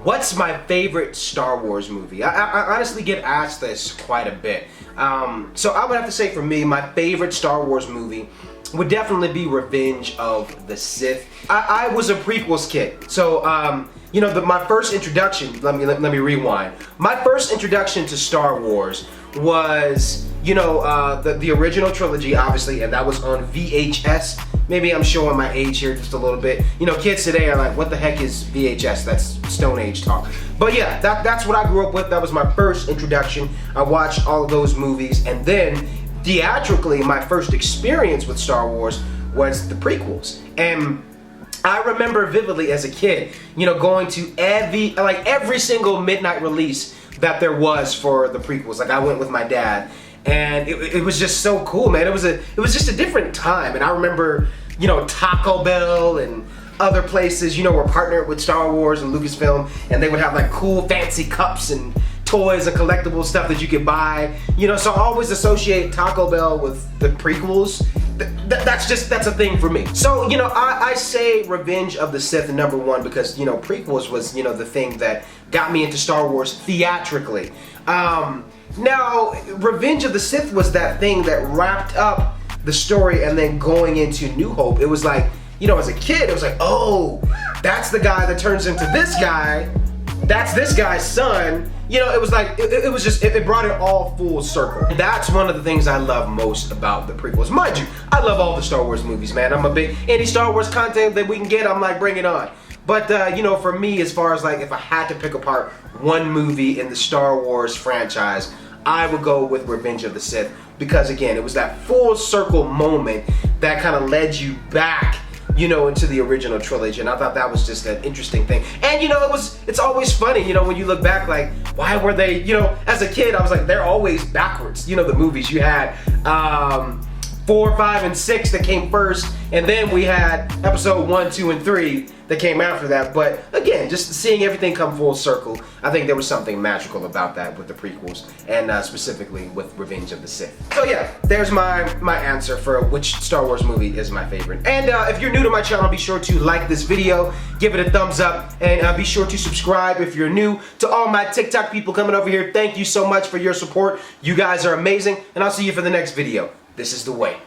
What's my favorite Star Wars movie? I honestly get asked this quite a bit. So I would have to say for me, my favorite Star Wars movie would definitely be Revenge of the Sith. I was a prequels kid, so you know, my first introduction. Let me rewind. My first introduction to Star Wars was, you know, the original trilogy, obviously, and that was on VHS. Maybe I'm showing my age here just a little bit. You know, kids today are like, what the heck is VHS? That's Stone Age talk. But yeah, that's what I grew up with. That was my first introduction. I watched all of those movies, and then theatrically, my first experience with Star Wars was the prequels. And I remember vividly as a kid, you know, going to every single midnight release that there was for the prequels. Like, I went with my dad, and it was just so cool, man. It was just a different time. And I remember, you know, Taco Bell and other places, you know, were partnered with Star Wars and Lucasfilm, and they would have like cool fancy cups and toys and collectible stuff that you could buy, you know. So I always associate Taco Bell with the prequels. That's a thing for me. So, you know, I say Revenge of the Sith #1 because, you know, prequels was, you know, the thing that got me into Star Wars theatrically. Now, Revenge of the Sith was that thing that wrapped up the story, and then going into New Hope, it was like, you know, as a kid, it was like, oh, that's the guy that turns into this guy. That's this guy's son. You know, it was like, it brought it all full circle. That's one of the things I love most about the prequels. Mind you, I love all the Star Wars movies, man. I'm a big, any Star Wars content that we can get, I'm like, bring it on. But, you know, for me, as far as like, if I had to pick apart one movie in the Star Wars franchise, I would go with Revenge of the Sith. Because again, it was that full circle moment that kind of led you back, you know, into the original trilogy, and I thought that was just an interesting thing. And you know, it's always funny, you know, when you look back, like, why were they, you know, as a kid, I was like, they're always backwards. You know, the movies, you had 4, 5, and 6 that came first, and then we had episode 1, 2, and 3 that came after that. But again, just seeing everything come full circle, I think there was something magical about that with the prequels, and specifically with Revenge of the Sith. So yeah, there's my answer for which Star Wars movie is my favorite. And if you're new to my channel, be sure to like this video, give it a thumbs up, and be sure to subscribe if you're new. To all my TikTok people coming over here, thank you so much for your support. You guys are amazing, and I'll see you for the next video. This is the way.